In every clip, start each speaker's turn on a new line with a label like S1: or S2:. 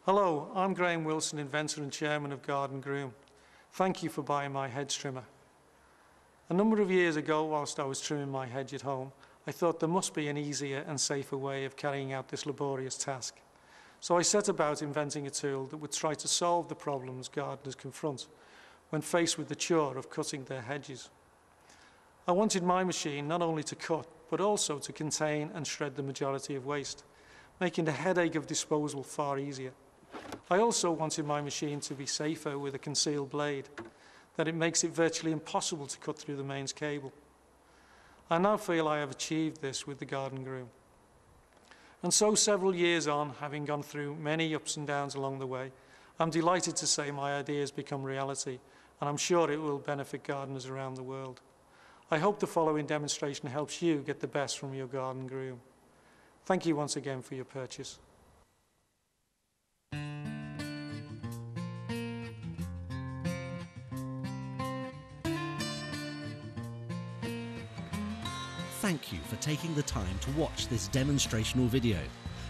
S1: Hello, I'm Graham Wilson, inventor and chairman of Garden Groom. Thank you for buying my hedge trimmer. A number of years ago, whilst I was trimming my hedge at home, I thought there must be an easier and safer way of carrying out this laborious task. So I set about inventing a tool that would try to solve the problems gardeners confront when faced with the chore of cutting their hedges. I wanted my machine not only to cut, but also to contain and shred the majority of waste, making the headache of disposal far easier. I also wanted my machine to be safer with a concealed blade, that it makes it virtually impossible to cut through the mains cable. I now feel I have achieved this with the Garden Groom. And so several years on, having gone through many ups and downs along the way, I'm delighted to say my idea has become reality, and I'm sure it will benefit gardeners around the world. I hope the following demonstration helps you get the best from your Garden Groom. Thank you once again for your purchase.
S2: Thank you for taking the time to watch this demonstrational video,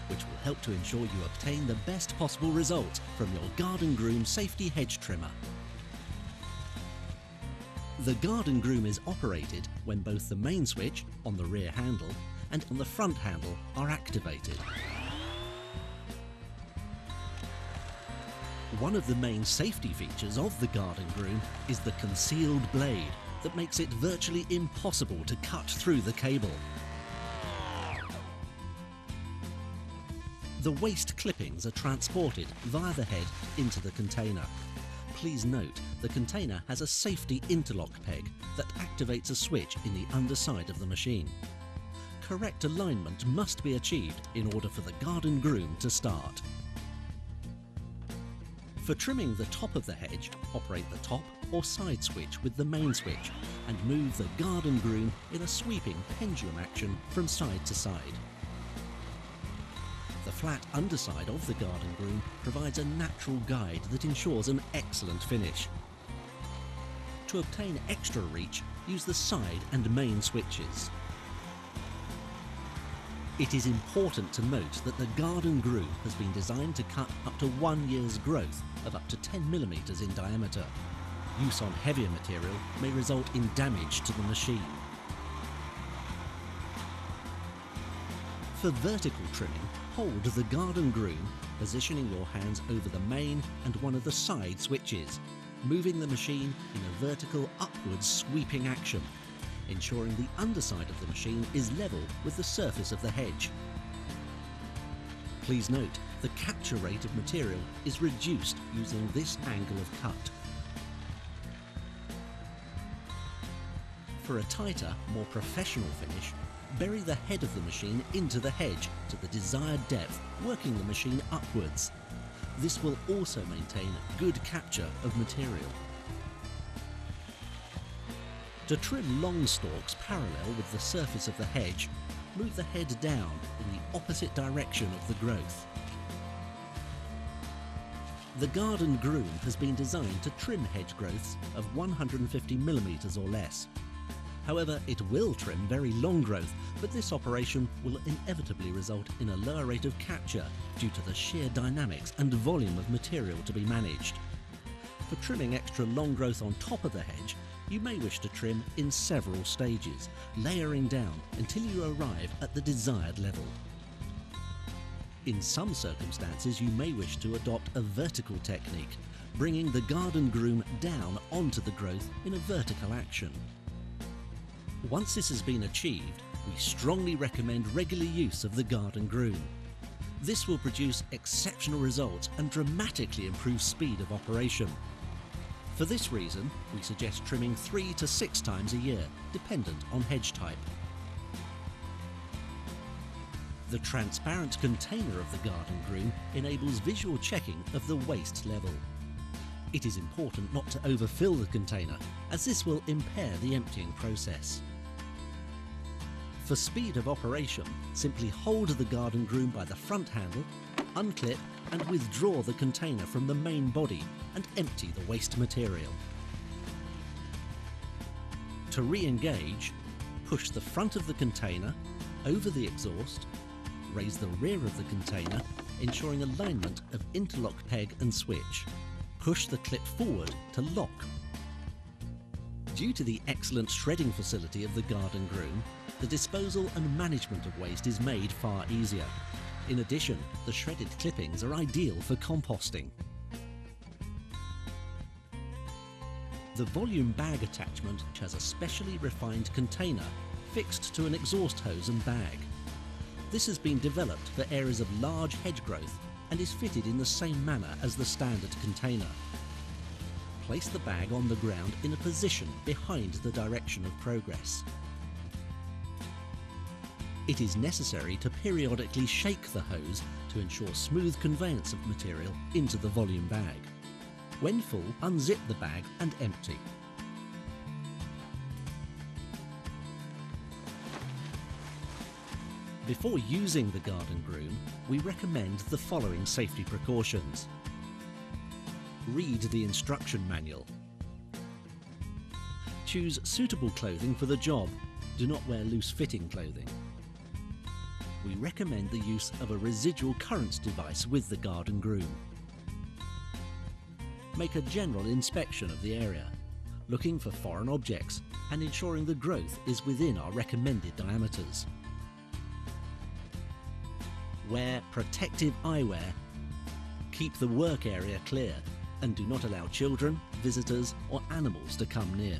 S2: which will help to ensure you obtain the best possible result from your Garden Groom Safety Hedge Trimmer. The Garden Groom is operated when both the main switch on the rear handle and on the front handle are activated. One of the main safety features of the Garden Groom is the concealed blade that makes it virtually impossible to cut through the cable. The waste clippings are transported via the head into the container. Please note, the container has a safety interlock peg that activates a switch in the underside of the machine. Correct alignment must be achieved in order for the Garden Groom to start. For trimming the top of the hedge, operate the top or side switch with the main switch and move the Garden Groom in a sweeping pendulum action from side to side. The flat underside of the Garden Groom provides a natural guide that ensures an excellent finish. To obtain extra reach, use the side and main switches. It is important to note that the Garden Groom has been designed to cut up to 1 year's growth of up to 10 millimeters in diameter. Use on heavier material may result in damage to the machine. For vertical trimming, hold the Garden Groom, positioning your hands over the main and one of the side switches, moving the machine in a vertical upwards sweeping action, ensuring the underside of the machine is level with the surface of the hedge. Please note, the capture rate of material is reduced using this angle of cut. For a tighter, more professional finish, bury the head of the machine into the hedge to the desired depth, working the machine upwards. This will also maintain good capture of material. To trim long stalks parallel with the surface of the hedge, move the head down in the opposite direction of the growth. The Garden Groom has been designed to trim hedge growths of 150 millimeters or less. However, it will trim very long growth, but this operation will inevitably result in a lower rate of capture due to the sheer dynamics and volume of material to be managed. For trimming extra long growth on top of the hedge, you may wish to trim in several stages, layering down until you arrive at the desired level. In some circumstances, you may wish to adopt a vertical technique, bringing the Garden Groom down onto the growth in a vertical action. Once this has been achieved, we strongly recommend regular use of the Garden Groom. This will produce exceptional results and dramatically improve speed of operation. For this reason, we suggest trimming 3 to 6 times a year, dependent on hedge type. The transparent container of the Garden Groom enables visual checking of the waste level. It is important not to overfill the container, as this will impair the emptying process. For speed of operation, simply hold the Garden Groom by the front handle, unclip and withdraw the container from the main body and empty the waste material. To re-engage, push the front of the container over the exhaust, raise the rear of the container, ensuring alignment of interlock peg and switch. Push the clip forward to lock. Due to the excellent shredding facility of the Garden Groom, the disposal and management of waste is made far easier. In addition, the shredded clippings are ideal for composting. The volume bag attachment has a specially refined container fixed to an exhaust hose and bag. This has been developed for areas of large hedge growth and is fitted in the same manner as the standard container. Place the bag on the ground in a position behind the direction of progress. It is necessary to periodically shake the hose to ensure smooth conveyance of material into the volume bag. When full, unzip the bag and empty. Before using the Garden Groom, we recommend the following safety precautions. Read the instruction manual. Choose suitable clothing for the job. Do not wear loose-fitting clothing. We recommend the use of a residual currents device with the Garden Groom. Make a general inspection of the area, looking for foreign objects and ensuring the growth is within our recommended diameters. Wear protective eyewear. Keep the work area clear and do not allow children, visitors or animals to come near.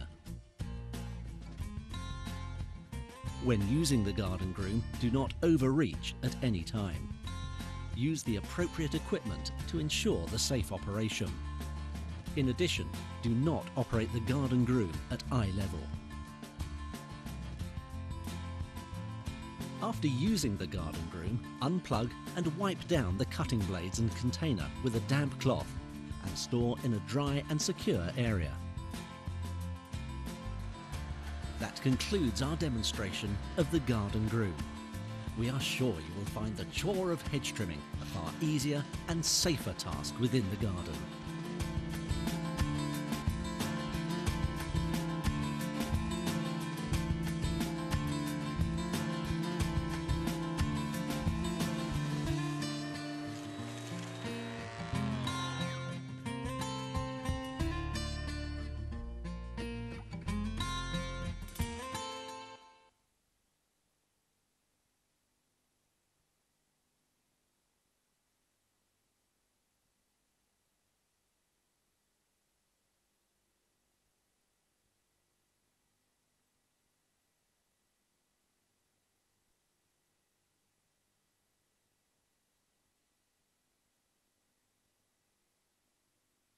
S2: When using the Garden Groom, do not overreach at any time. Use the appropriate equipment to ensure the safe operation. In addition, do not operate the Garden Groom at eye level. After using the Garden Groom, unplug and wipe down the cutting blades and container with a damp cloth and store in a dry and secure area. That concludes our demonstration of the Garden Groom. We are sure you will find the chore of hedge trimming a far easier and safer task within the garden.